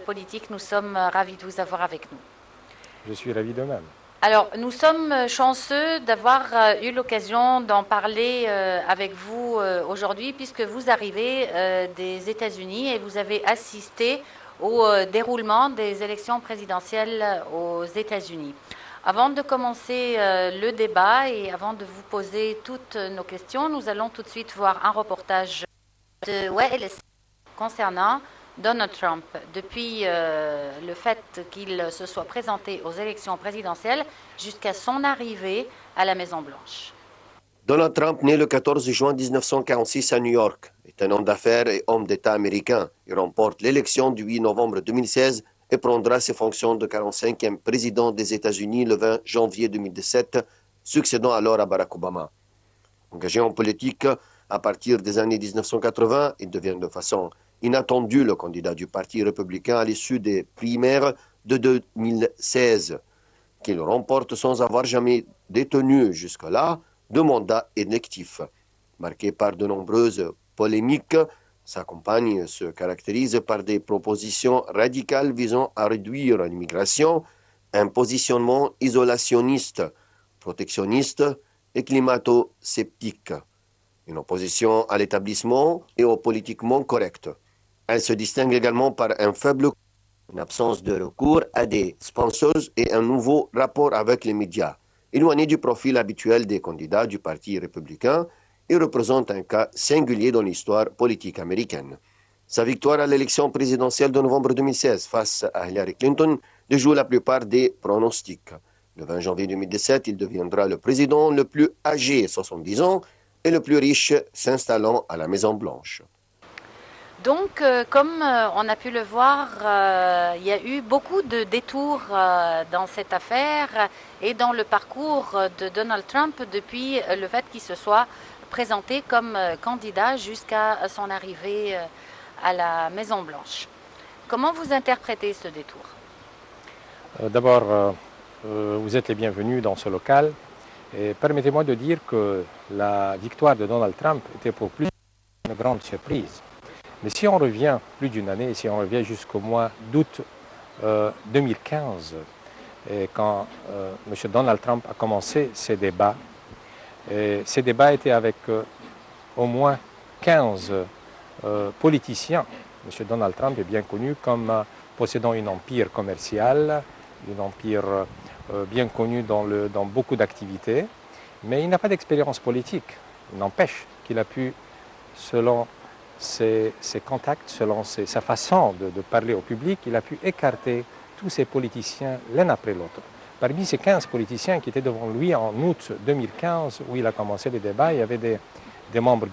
politique. Nous sommes ravis de vous avoir avec nous. Je suis ravi de même. Alors, nous sommes chanceux d'avoir eu l'occasion d'en parler avec vous aujourd'hui, puisque vous arrivez des États-Unis et vous avez assisté au déroulement des élections présidentielles aux États-Unis. Avant de commencer le débat et avant de vous poser toutes nos questions, nous allons tout de suite voir un reportage de Wales concernant Donald Trump, depuis le fait qu'il se soit présenté aux élections présidentielles jusqu'à son arrivée à la Maison-Blanche. Donald Trump, né le 14 juin 1946 à New York, est un homme d'affaires et homme d'État américain. Il remporte l'élection du 8 novembre 2016 et prendra ses fonctions de 45e président des États-Unis le 20 janvier 2017, succédant alors à Barack Obama. Engagé en politique à partir des années 1980, il devient de façon inattendue le candidat du Parti républicain à l'issue des primaires de 2016, qu'il remporte sans avoir jamais détenu jusque-là de mandat électif. Marqué par de nombreuses polémiques, sa campagne se caractérise par des propositions radicales visant à réduire l'immigration, un positionnement isolationniste, protectionniste et climato-sceptique, une opposition à l'établissement et au politiquement correct. Elle se distingue également par une absence de recours à des sponsors et un nouveau rapport avec les médias. Éloigné du profil habituel des candidats du Parti républicain, il représente un cas singulier dans l'histoire politique américaine. Sa victoire à l'élection présidentielle de novembre 2016 face à Hillary Clinton déjoue la plupart des pronostics. Le 20 janvier 2017, il deviendra le président le plus âgé, 70 ans, et le plus riche, s'installant à la Maison-Blanche. Donc, comme on a pu le voir, il y a eu beaucoup de détours dans cette affaire et dans le parcours de Donald Trump depuis le fait qu'il se soit présenté comme candidat jusqu'à son arrivée à la Maison-Blanche. Comment vous interprétez ce détour? D'abord, vous êtes les bienvenus dans ce local. Et permettez-moi de dire que la victoire de Donald Trump était pour plus une grande surprise. Mais si on revient plus d'une année, si on revient jusqu'au mois d'août 2015, et quand M. Donald Trump a commencé ces débats étaient avec au moins 15 politiciens. M. Donald Trump est bien connu comme possédant un empire commercial, un empire bien connu dans beaucoup d'activités, mais il n'a pas d'expérience politique. Il n'empêche qu'il a pu, selon ses contacts, selon sa façon de parler au public, il a pu écarter tous ces politiciens l'un après l'autre. Parmi ces 15 politiciens qui étaient devant lui en août 2015, où il a commencé les débats, il y avait des membres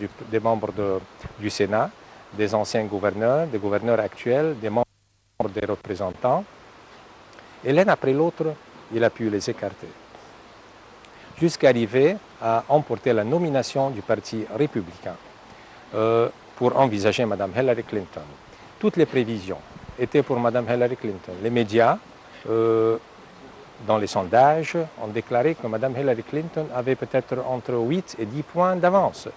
du Sénat, des anciens gouverneurs, des gouverneurs actuels, des membres des représentants. Et l'un après l'autre, il a pu les écarter. Jusqu'à arriver à emporter la nomination du Parti républicain pour envisager Mme Hillary Clinton. Toutes les prévisions étaient pour Mme Hillary Clinton. Les médias, dans les sondages, ont déclaré que Mme Hillary Clinton avait peut-être entre 8 et 10 points d'avance.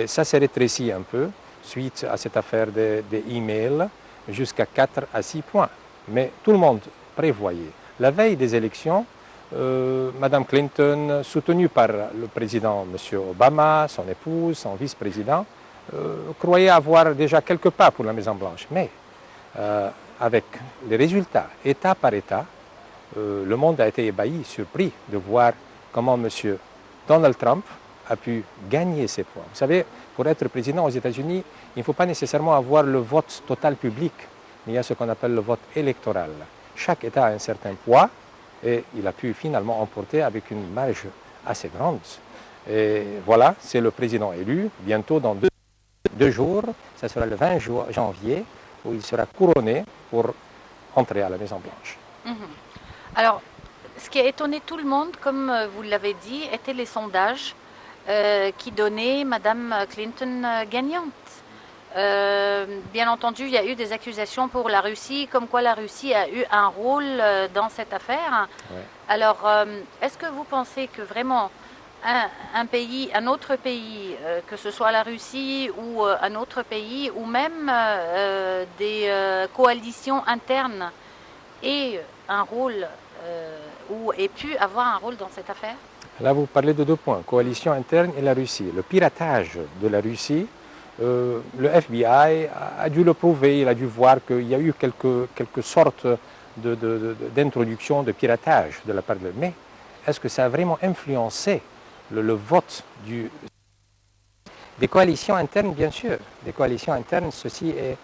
Ça s'est rétréci un peu suite à cette affaire des emails, jusqu'à 4 à 6 points. Mais tout le monde prévoyait. La veille des élections, Mme Clinton, soutenue par le président M. Obama, son épouse, son vice-président, croyait avoir déjà quelques pas pour la Maison-Blanche. Mais avec les résultats, État par État, le monde a été ébahi, surpris de voir comment M. Donald Trump a pu gagner ces points. Vous savez, pour être président aux États-Unis, il ne faut pas nécessairement avoir le vote total public, mais il y a ce qu'on appelle le vote électoral. Chaque État a un certain poids et il a pu finalement emporter avec une marge assez grande. Et voilà, c'est le président élu. Bientôt, dans deux jours, ce sera le 20 janvier, où il sera couronné pour entrer à la Maison-Blanche. Alors, ce qui a étonné tout le monde, comme vous l'avez dit, étaient les sondages qui donnaient Mme Clinton gagnante. Bien entendu, il y a eu des accusations pour la Russie, comme quoi la Russie a eu un rôle dans cette affaire. Ouais. Alors, est-ce que vous pensez que vraiment un autre pays, que ce soit la Russie ou un autre pays, ou même des coalitions internes, aient un rôle ou aient pu avoir un rôle dans cette affaire? Là, vous parlez de deux points, coalition interne et la Russie. Le piratage de la Russie, le FBI a dû le prouver, il a dû voir qu'il y a eu quelque sorte d'introduction de piratage de la part de... Mais est-ce que ça a vraiment influencé le vote des coalitions internes? Bien sûr, des coalitions internes, ceci est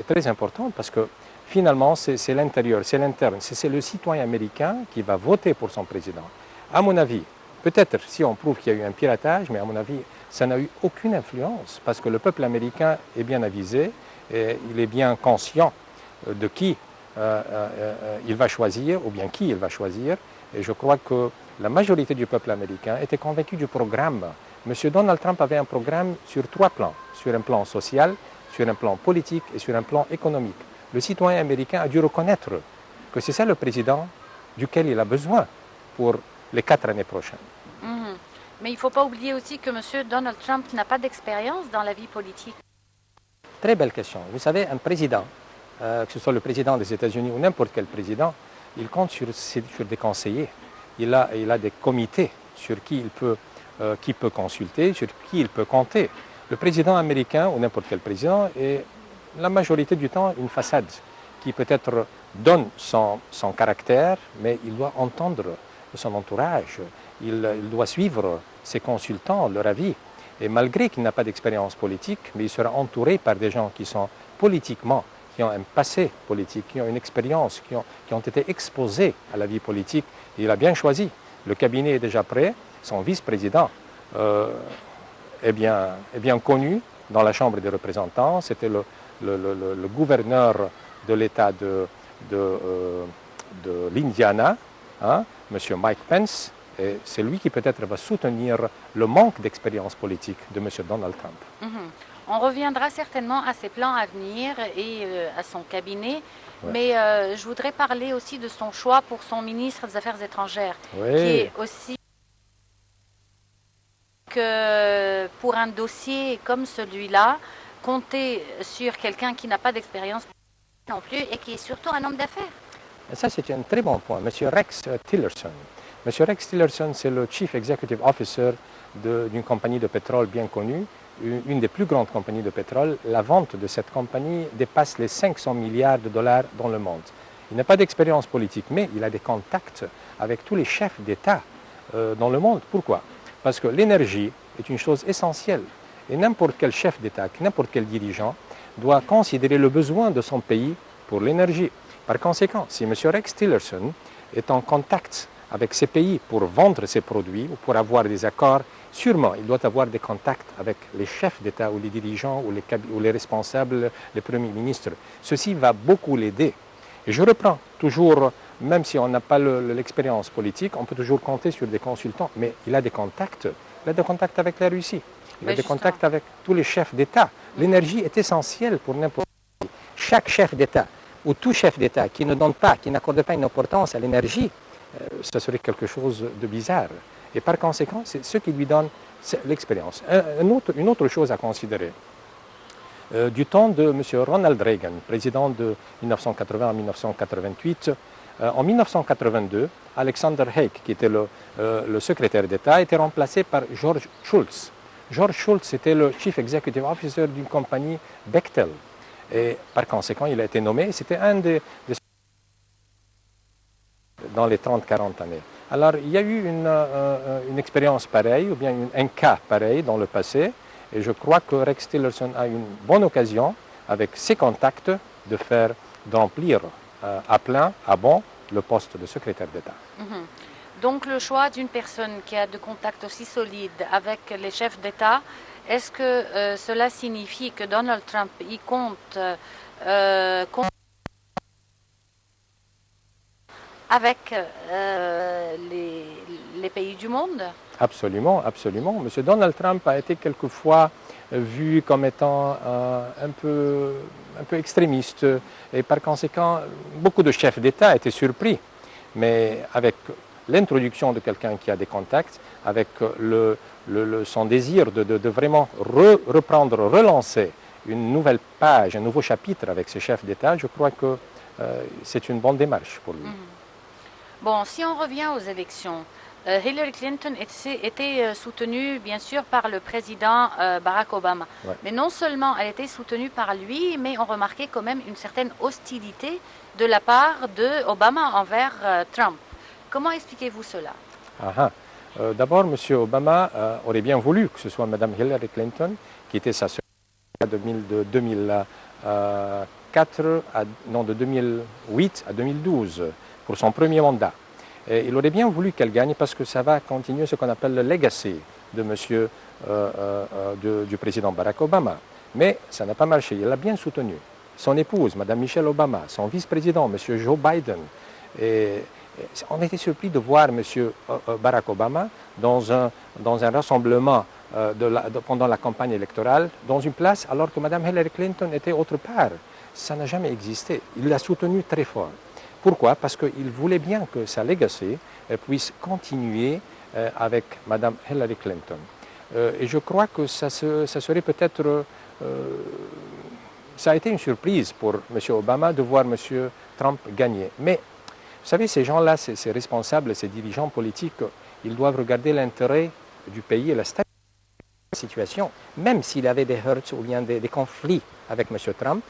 très important parce que finalement, c'est l'intérieur, c'est l'interne, c'est le citoyen américain qui va voter pour son président. À mon avis, peut-être si on prouve qu'il y a eu un piratage, mais à mon avis, ça n'a eu aucune influence parce que le peuple américain est bien avisé et il est bien conscient de qui il va choisir ou bien qui il va choisir. Et je crois que la majorité du peuple américain était convaincue du programme. M. Donald Trump avait un programme sur trois plans, sur un plan social, sur un plan politique et sur un plan économique. Le citoyen américain a dû reconnaître que c'est ça le président duquel il a besoin pour les 4 années prochaines. Mais il ne faut pas oublier aussi que M. Donald Trump n'a pas d'expérience dans la vie politique. Très belle question. Vous savez, un président, que ce soit le président des États-Unis ou n'importe quel président, il compte sur des conseillers. Il a des comités sur qui peut consulter, sur qui il peut compter. Le président américain ou n'importe quel président est la majorité du temps une façade qui peut-être donne son caractère, mais il doit entendre son entourage, il doit suivre ses consultants, leur avis. Et malgré qu'il n'a pas d'expérience politique, mais il sera entouré par des gens qui sont politiquement, qui ont un passé politique, qui ont une expérience, qui ont été exposés à la vie politique. Et il a bien choisi. Le cabinet est déjà prêt. Son vice-président est bien connu dans la Chambre des représentants. C'était le gouverneur de l'État de l'Indiana, hein, M. Mike Pence. Et c'est lui qui peut-être va soutenir le manque d'expérience politique de M. Donald Trump. On reviendra certainement à ses plans à venir et à son cabinet, mais je voudrais parler aussi de son choix pour son ministre des Affaires étrangères, qui est aussi que pour un dossier comme celui-là, compter sur quelqu'un qui n'a pas d'expérience non plus et qui est surtout un homme d'affaires. Ça, c'est un très bon point. M. Rex Tillerson. M. Rex Tillerson, c'est le Chief Executive Officer d'une compagnie de pétrole bien connue, une des plus grandes compagnies de pétrole. La vente de cette compagnie dépasse les 500 milliards de dollars dans le monde. Il n'a pas d'expérience politique, mais il a des contacts avec tous les chefs d'État dans le monde. Pourquoi? Parce que l'énergie est une chose essentielle. Et n'importe quel chef d'État, n'importe quel dirigeant doit considérer le besoin de son pays pour l'énergie. Par conséquent, si M. Rex Tillerson est en contact avec ces pays pour vendre ses produits ou pour avoir des accords, sûrement il doit avoir des contacts avec les chefs d'État ou les dirigeants ou les responsables, les premiers ministres. Ceci va beaucoup l'aider. Et je reprends toujours, même si on n'a pas l'expérience politique, on peut toujours compter sur des consultants, mais il a des contacts. Il a des contacts avec la Russie. Il a des contacts avec tous les chefs d'État. L'énergie est essentielle pour n'importe qui. Chaque chef d'État ou tout chef d'État qui ne donne pas, qui n'accorde pas une importance à l'énergie, ce serait quelque chose de bizarre. Et par conséquent, c'est ce qui lui donne l'expérience. Une autre chose à considérer, du temps de M. Ronald Reagan, président de 1980 à 1988, en 1982, Alexander Haig, qui était le secrétaire d'État, a été remplacé par George Shultz. George Shultz était le Chief Executive Officer d'une compagnie Bechtel. Et par conséquent, il a été nommé. C'était un des dans les 30-40 années. Alors, il y a eu une expérience pareille, ou bien un cas pareil dans le passé, et je crois que Rex Tillerson a une bonne occasion, avec ses contacts, de remplir à plein, à bon, le poste de secrétaire d'État. Donc, le choix d'une personne qui a de contacts aussi solides avec les chefs d'État, est-ce que cela signifie que Donald Trump y compte avec les pays du monde? Absolument, absolument. M. Donald Trump a été quelquefois vu comme étant un peu extrémiste et par conséquent, beaucoup de chefs d'État étaient surpris. Mais avec l'introduction de quelqu'un qui a des contacts, avec son désir de vraiment relancer une nouvelle page, un nouveau chapitre avec ce chef d'État, je crois que c'est une bonne démarche pour lui. Bon, si on revient aux élections, Hillary Clinton était soutenue bien sûr par le président Barack Obama. Ouais. Mais non seulement elle était soutenue par lui, mais on remarquait quand même une certaine hostilité de la part d'Obama envers Trump. Comment expliquez-vous cela? D'abord, M. Obama aurait bien voulu que ce soit Mme Hillary Clinton, qui était sa de 2008 à 2012, pour son premier mandat. Et il aurait bien voulu qu'elle gagne parce que ça va continuer ce qu'on appelle le legacy de du président Barack Obama. Mais ça n'a pas marché. Il l'a bien soutenu. Son épouse, Mme Michelle Obama, son vice-président, M. Joe Biden. Et on était surpris de voir M. Barack Obama dans un rassemblement pendant la campagne électorale, dans une place, alors que Mme Hillary Clinton était autre part. Ça n'a jamais existé. Il l'a soutenu très fort. Pourquoi? Parce qu'il voulait bien que sa legacy puisse continuer avec Mme Hillary Clinton. Et je crois que ça serait peut-être... ça a été une surprise pour M. Obama de voir M. Trump gagner. Mais, vous savez, ces gens-là, ces responsables, ces dirigeants politiques, ils doivent regarder l'intérêt du pays et la stabilité de la situation. Même s'il y avait des heurts ou bien des conflits avec M. Trump,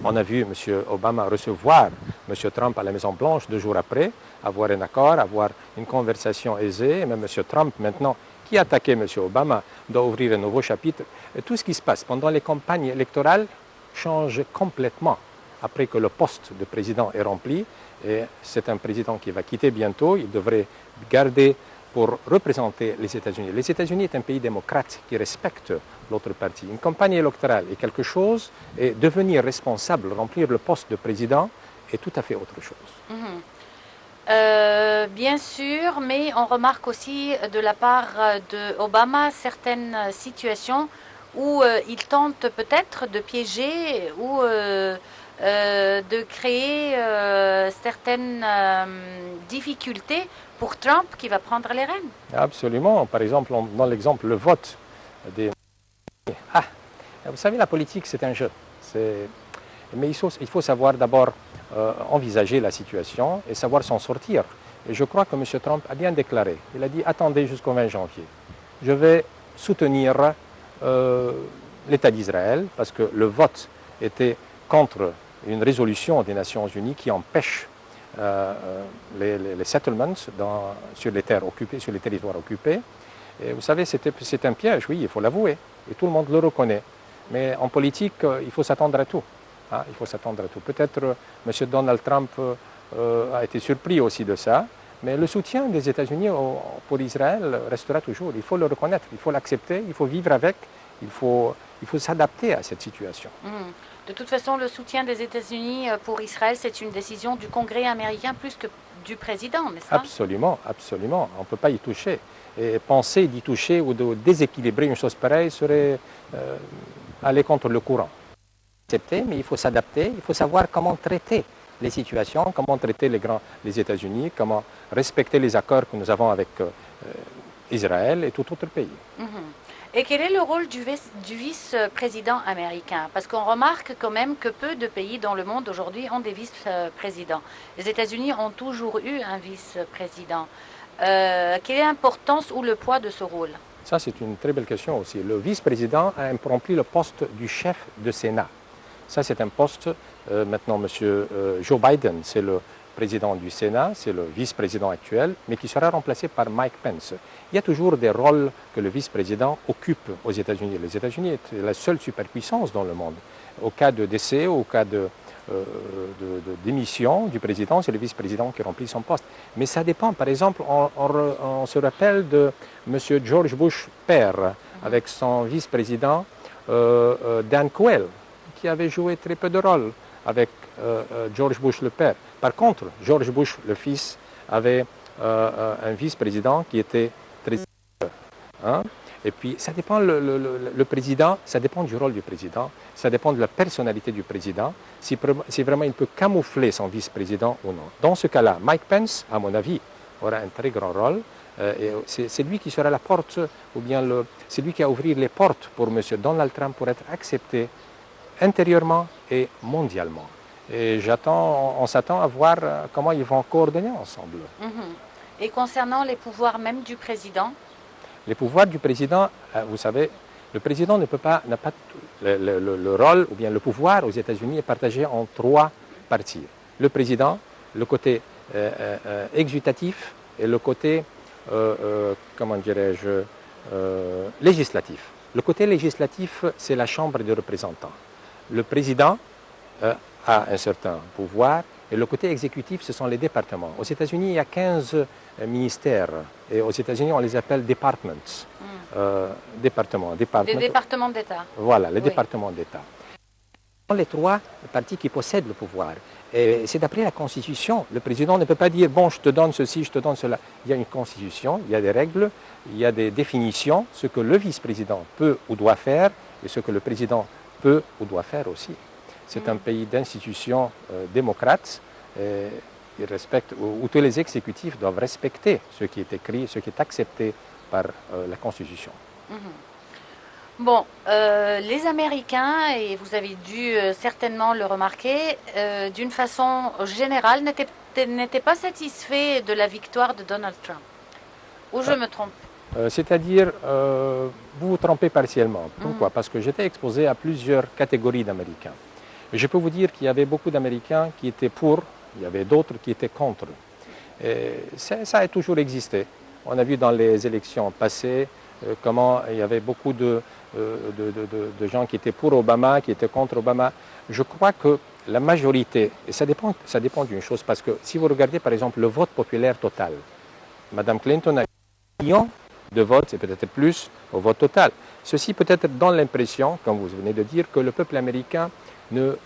on a vu M. Obama recevoir M. Trump à la Maison-Blanche 2 jours après, avoir un accord, avoir une conversation aisée. Et même M. Trump, maintenant, qui attaquait M. Obama, doit ouvrir un nouveau chapitre. Et tout ce qui se passe pendant les campagnes électorales change complètement après que le poste de président est rempli. Et c'est un président qui va quitter bientôt. Il devrait garder pour représenter les États-Unis. Les États-Unis est un pays démocrate qui respecte l'autre parti. Une campagne électorale est quelque chose et devenir responsable, remplir le poste de président est tout à fait autre chose. Bien sûr, mais on remarque aussi de la part d'Obama certaines situations où il tente peut-être de piéger ou de créer certaines difficultés pour Trump qui va prendre les rênes. Absolument. Par exemple, dans l'exemple, le vote des... vous savez, la politique, c'est un jeu. Mais il faut savoir d'abord envisager la situation et savoir s'en sortir. Et je crois que M. Trump a bien déclaré. Il a dit, attendez jusqu'au 20 janvier. Je vais soutenir l'État d'Israël parce que le vote était contre une résolution des Nations Unies qui empêche les settlements sur les terres occupées, sur les territoires occupés. Et vous savez, c'est un piège, oui, il faut l'avouer. Et tout le monde le reconnaît. Mais en politique, il faut s'attendre à tout. Il faut s'attendre à tout. Peut-être M. Donald Trump a été surpris aussi de ça, mais le soutien des États-Unis pour Israël restera toujours. Il faut le reconnaître, il faut l'accepter, il faut vivre avec, il faut s'adapter à cette situation. De toute façon, le soutien des États-Unis pour Israël, c'est une décision du Congrès américain plus que du président, n'est-ce pas? Absolument, absolument. On ne peut pas y toucher. Et penser d'y toucher ou de déséquilibrer une chose pareille serait aller contre le courant. Mais il faut s'adapter, il faut savoir comment traiter les situations, comment traiter les États-Unis, comment respecter les accords que nous avons avec Israël et tout autre pays. Et quel est le rôle du vice-président américain? Parce qu'on remarque quand même que peu de pays dans le monde aujourd'hui ont des vice-présidents. Les États-Unis ont toujours eu un vice-président. Quelle est l'importance ou le poids de ce rôle? Ça, c'est une très belle question aussi. Le vice-président a rempli le poste du chef de Sénat. Ça, c'est un poste, maintenant, M. Joe Biden, c'est le président du Sénat, c'est le vice-président actuel, mais qui sera remplacé par Mike Pence. Il y a toujours des rôles que le vice-président occupe aux États-Unis. Les États-Unis est la seule superpuissance dans le monde. Au cas de décès, au cas de démission du président, c'est le vice-président qui remplit son poste. Mais ça dépend. Par exemple, on se rappelle de M. George Bush père, avec son vice-président Dan Quayle, qui avait joué très peu de rôle avec George Bush le père. Par contre, George Bush le fils avait un vice-président qui était très... Et puis, ça dépend, le président, ça dépend du rôle du président, ça dépend de la personnalité du président, si vraiment il peut camoufler son vice-président ou non. Dans ce cas-là, Mike Pence, à mon avis, aura un très grand rôle. C'est lui qui sera la porte, ou bien c'est lui qui a ouvert les portes pour M. Donald Trump pour être accepté intérieurement et mondialement. Et on s'attend à voir comment ils vont coordonner ensemble. Et concernant les pouvoirs même du président? Les pouvoirs du président, vous savez, le président n'a pas le rôle ou bien le pouvoir aux États-Unis est partagé en 3 parties. Le président, le côté exécutif et le côté, comment dirais-je, législatif. Le côté législatif, c'est la Chambre des représentants. Le président a un certain pouvoir et le côté exécutif, ce sont les départements. Aux États-Unis, il y a 15 ministères et aux États-Unis, on les appelle departments. Départements. Des départements d'État. Voilà, les départements d'État. Ce sont les 3 partis qui possèdent le pouvoir. Et c'est d'après la Constitution. Le président ne peut pas dire, bon, je te donne ceci, je te donne cela. Il y a une Constitution, il y a des règles, il y a des définitions, ce que le vice-président peut ou doit faire et ce que le président peut ou doit faire aussi. C'est un pays d'institutions démocrates où tous les exécutifs doivent respecter ce qui est écrit, ce qui est accepté par la Constitution. Bon, les Américains, et vous avez dû certainement le remarquer, d'une façon générale, n'étaient pas satisfaits de la victoire de Donald Trump. Ou je me trompe? C'est-à-dire, vous vous trompez partiellement. Pourquoi? Parce que j'étais exposé à plusieurs catégories d'Américains. Je peux vous dire qu'il y avait beaucoup d'Américains qui étaient pour, il y avait d'autres qui étaient contre. Et ça a toujours existé. On a vu dans les élections passées comment il y avait beaucoup de gens qui étaient pour Obama, qui étaient contre Obama. Je crois que la majorité, et ça dépend d'une chose, parce que si vous regardez par exemple le vote populaire total, Mme Clinton a eu 1 million de votes, c'est peut-être plus au vote total. Ceci peut-être donne l'impression, comme vous venez de dire, que le peuple américain ne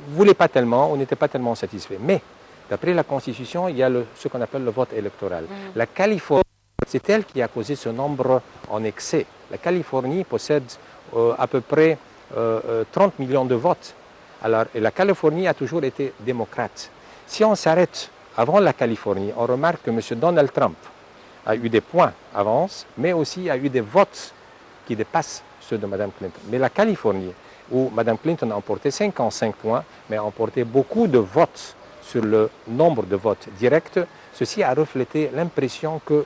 voulait pas tellement, ou n'était pas tellement satisfait. Mais, d'après la Constitution, il y a ce qu'on appelle le vote électoral. La Californie, c'est elle qui a causé ce nombre en excès. La Californie possède à peu près 30 millions de votes. Alors, et la Californie a toujours été démocrate. Si on s'arrête avant la Californie, on remarque que M. Donald Trump a eu des points avance, mais aussi a eu des votes qui dépassent ceux de Mme Clinton. Mais la Californie, où Mme Clinton a emporté 55 points, mais a emporté beaucoup de votes sur le nombre de votes directs, ceci a reflété l'impression que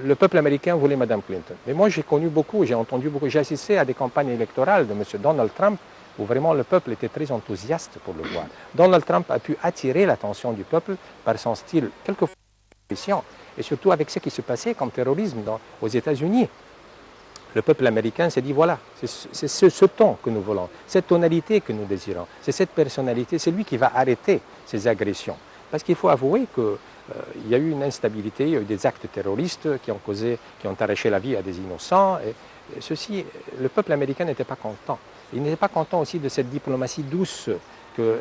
le peuple américain voulait Mme Clinton. Mais moi, j'ai connu beaucoup, j'ai entendu beaucoup, j'ai assisté à des campagnes électorales de M. Donald Trump où vraiment le peuple était très enthousiaste pour le voir. Donald Trump a pu attirer l'attention du peuple par son style quelquefois et surtout avec ce qui se passait comme terrorisme aux États-Unis. Le peuple américain s'est dit, voilà, c'est ce ton que nous voulons, cette tonalité que nous désirons, c'est cette personnalité, c'est lui qui va arrêter ces agressions. Parce qu'il faut avouer qu'il y a eu une instabilité, il y a eu des actes terroristes qui ont arraché la vie à des innocents. Et ceci, le peuple américain n'était pas content. Il n'était pas content aussi de cette diplomatie douce que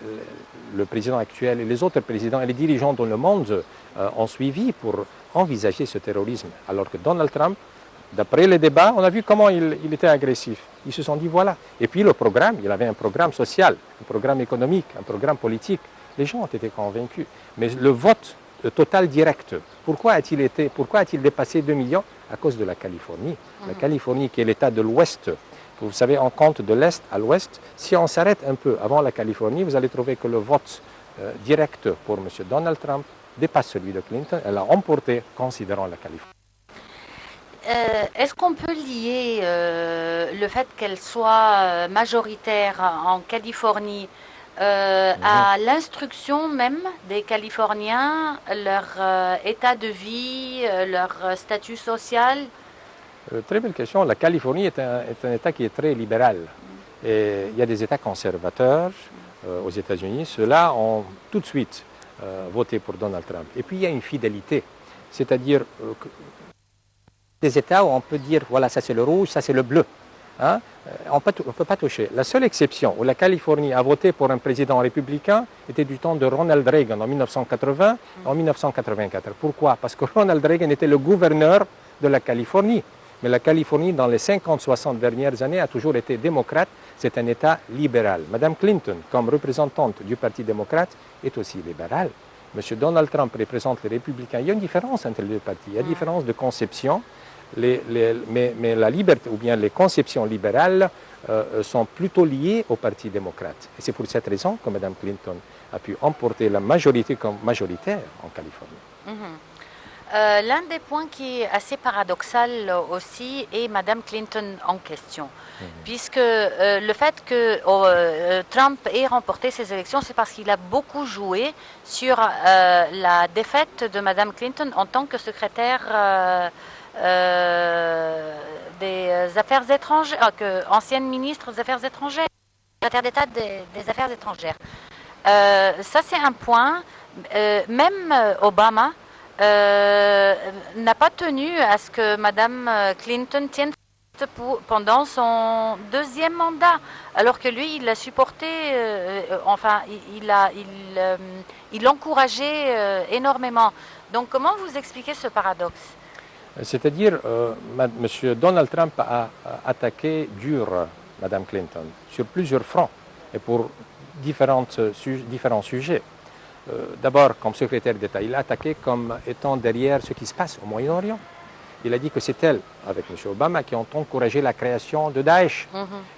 le président actuel et les autres présidents et les dirigeants dans le monde ont suivi pour envisager ce terrorisme. Alors que Donald Trump, d'après les débats, on a vu comment il était agressif. Ils se sont dit, voilà. Et puis le programme, il avait un programme social, un programme économique, un programme politique. Les gens ont été convaincus. Mais le vote total direct, pourquoi a-t-il dépassé 2 millions? À cause de la Californie. La Californie, qui est l'État de l'Ouest, vous savez, on compte de l'Est à l'Ouest. Si on s'arrête un peu avant la Californie, vous allez trouver que le vote direct pour M. Donald Trump dépasse celui de Clinton. Elle a emporté, considérant la Californie. Est-ce qu'on peut lier le fait qu'elle soit majoritaire en Californie à l'instruction même des Californiens, leur état de vie, leur statut social? Très belle question. La Californie est un État qui est très libéral. Et il y a des États conservateurs aux États-Unis. Ceux-là ont tout de suite voté pour Donald Trump. Et puis il y a une fidélité. C'est-à-dire des États où on peut dire, voilà, ça c'est le rouge, ça c'est le bleu. Hein? On ne peut pas toucher. La seule exception où la Californie a voté pour un président républicain était du temps de Ronald Reagan en 1980, en 1984. Pourquoi? Parce que Ronald Reagan était le gouverneur de la Californie. Mais la Californie, dans les 50-60 dernières années, a toujours été démocrate. C'est un État libéral. Madame Clinton, comme représentante du Parti démocrate, est aussi libérale. M. Donald Trump représente les républicains. Il y a une différence entre les deux partis. Il y a une différence de conception, mais la liberté, ou bien les conceptions libérales sont plutôt liées au Parti démocrate. Et c'est pour cette raison que Mme Clinton a pu emporter la majorité comme majoritaire en Californie. L'un des points qui est assez paradoxal aussi est Mme Clinton en question, puisque le fait que Trump ait remporté ces élections, c'est parce qu'il a beaucoup joué sur la défaite de Mme Clinton en tant que secrétaire des Affaires étrangères, ancienne ministre des Affaires étrangères, secrétaire d'État des Affaires étrangères. Ça, c'est un point. Même Obama n'a pas tenu à ce que Mme Clinton tienne pendant son deuxième mandat, alors que lui, il l'a supporté, il l'encourageait énormément. Donc, comment vous expliquez ce paradoxe? C'est-à-dire, M. Donald Trump a attaqué dur Mme Clinton sur plusieurs fronts et pour différents sujets. D'abord, comme secrétaire d'État, il a attaqué comme étant derrière ce qui se passe au Moyen-Orient. Il a dit que c'est elle, avec M. Obama, qui ont encouragé la création de Daesh.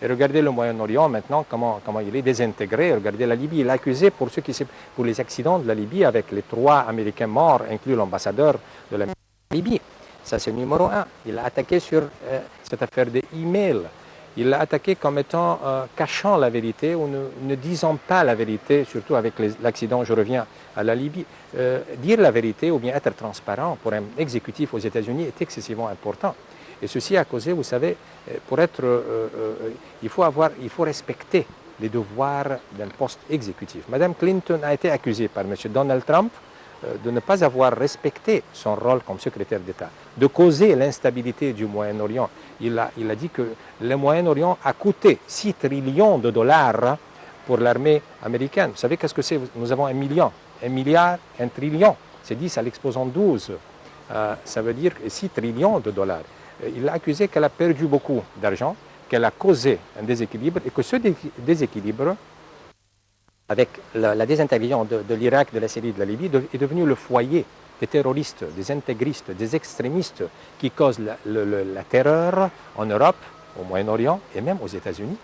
Et regardez le Moyen-Orient maintenant, comment il est désintégré. Regardez la Libye. Il l'a accusé pour les accidents de la Libye avec les 3 Américains morts, inclus l'ambassadeur de la Libye. Ça, c'est le numéro 1. Il a attaqué sur cette affaire des emails. Il l'a attaqué comme étant cachant la vérité ou ne disant pas la vérité, surtout avec l'accident, je reviens à la Libye. Dire la vérité ou bien être transparent pour un exécutif aux États-Unis est excessivement important. Et ceci a causé, vous savez, il faut respecter les devoirs d'un poste exécutif. Mme Clinton a été accusée par M. Donald Trump de ne pas avoir respecté son rôle comme secrétaire d'État, de causer l'instabilité du Moyen-Orient. Il a dit que le Moyen-Orient a coûté 6 trillions de dollars pour l'armée américaine. Vous savez qu'est-ce que c'est? Nous avons 1 million, 1 milliard, 1 trillion. C'est 10 à l'exposant 12. Ça veut dire 6 trillions de dollars. Il a accusé qu'elle a perdu beaucoup d'argent, qu'elle a causé un déséquilibre et que ce déséquilibre, avec la désintégration de l'Irak, de la Syrie, de la Libye, est devenu le foyer des terroristes, des intégristes, des extrémistes qui causent la terreur en Europe, au Moyen-Orient et même aux États-Unis.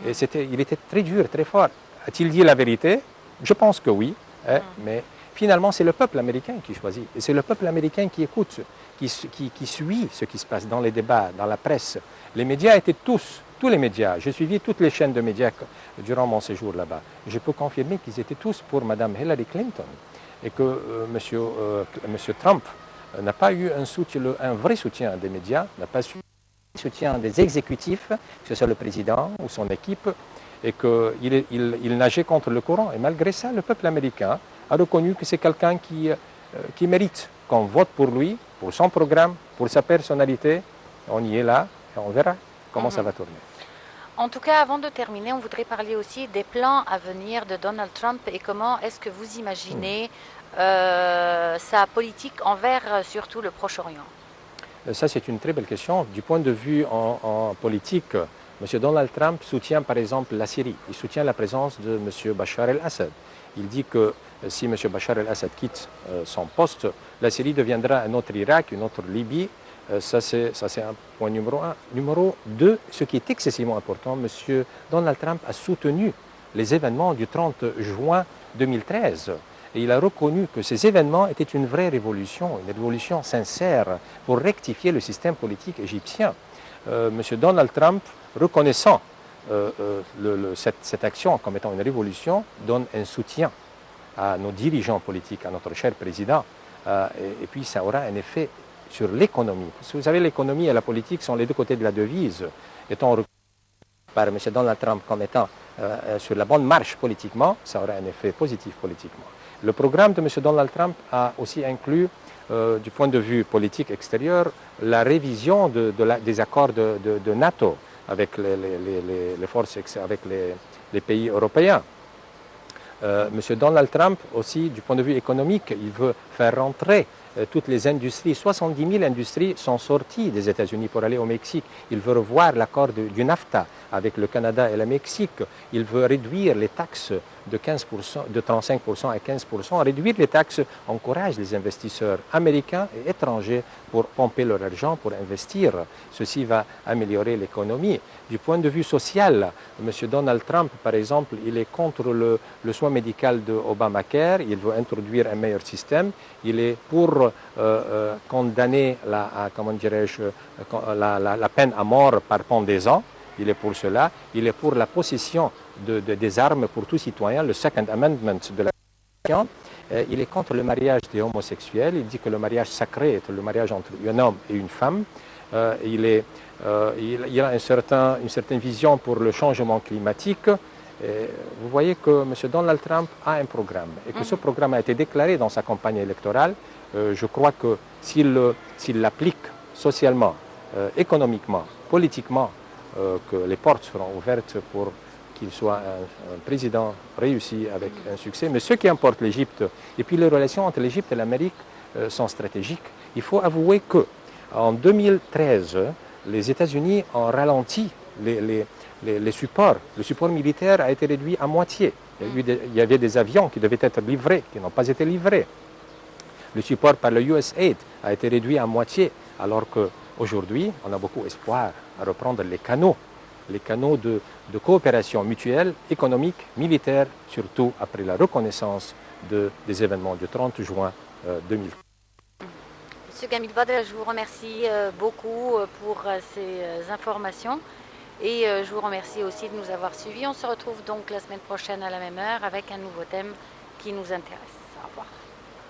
Et il était très dur, très fort. A-t-il dit la vérité? Je pense que oui, mais finalement c'est le peuple américain qui choisit. Et c'est le peuple américain qui écoute, qui suit ce qui se passe dans les débats, dans la presse. Les médias étaient tous les médias. J'ai suivi toutes les chaînes de médias durant mon séjour là-bas. Je peux confirmer qu'ils étaient tous pour Mme Hillary Clinton et que M. Trump n'a pas eu un vrai soutien des médias, n'a pas eu un soutien des exécutifs, que ce soit le président ou son équipe, et qu'il nageait contre le courant. Et malgré ça, le peuple américain a reconnu que c'est quelqu'un qui mérite qu'on vote pour lui, pour son programme, pour sa personnalité. On y est là et on verra comment ça va tourner. En tout cas, avant de terminer, on voudrait parler aussi des plans à venir de Donald Trump et comment est-ce que vous imaginez sa politique envers surtout le Proche-Orient. Ça, c'est une très belle question. Du point de vue en politique, M. Donald Trump soutient par exemple la Syrie. Il soutient la présence de M. Bachar el-Assad. Il dit que si M. Bachar el-Assad quitte son poste, la Syrie deviendra un autre Irak, une autre Libye. Ça, c'est un point numéro 1. Numéro 2, ce qui est excessivement important, M. Donald Trump a soutenu les événements du 30 juin 2013. Et il a reconnu que ces événements étaient une vraie révolution, une révolution sincère pour rectifier le système politique égyptien. M. Donald Trump, reconnaissant cette action comme étant une révolution, donne un soutien à nos dirigeants politiques, à notre cher président. Et puis ça aura un effet sur l'économie. Vous savez, l'économie et la politique sont les deux côtés de la devise. Étant reconnus par M. Donald Trump comme étant sur la bonne marche politiquement, ça aura un effet positif politiquement. Le programme de M. Donald Trump a aussi inclus, du point de vue politique extérieur, la révision des accords de NATO avec les forces, avec les pays européens. M. Donald Trump aussi, du point de vue économique, il veut faire rentrer toutes les industries. 70 000 industries sont sorties des États-Unis pour aller au Mexique. Il veut revoir l'accord du NAFTA avec le Canada et le Mexique. Il veut réduire les taxes de 35% à 15%. Réduire les taxes encourage les investisseurs américains et étrangers pour pomper leur argent, pour investir. Ceci va améliorer l'économie. Du point de vue social, M. Donald Trump, par exemple, il est contre le soin médical de Obamacare, il veut introduire un meilleur système, il est pour condamner la peine à mort par pendaison, il est pour cela, il est pour la possession des armes pour tout citoyen, le Second Amendment de la Constitution. Il est contre le mariage des homosexuels, il dit que le mariage sacré est le mariage entre un homme et une femme. Il a une certaine vision pour le changement climatique. Vous voyez que M. Donald Trump a un programme et que ce programme a été déclaré dans sa campagne électorale. Je crois que s'il l'applique socialement, économiquement, politiquement, que les portes seront ouvertes pour qu'il soit un président réussi avec un succès. Mais ce qui importe l'Égypte, et puis les relations entre l'Égypte et l'Amérique sont stratégiques. Il faut avouer qu'en 2013, les États-Unis ont ralenti les supports. Le support militaire a été réduit à moitié. Il y avait des avions qui devaient être livrés, qui n'ont pas été livrés. Le support par le USAID a été réduit à moitié, alors qu'aujourd'hui, on a beaucoup d'espoir à reprendre les canaux de coopération mutuelle, économique, militaire, surtout après la reconnaissance des événements du 30 juin 2000. Monsieur Gamil Badr, je vous remercie beaucoup pour ces informations et je vous remercie aussi de nous avoir suivis. On se retrouve donc la semaine prochaine à la même heure avec un nouveau thème qui nous intéresse. Au revoir.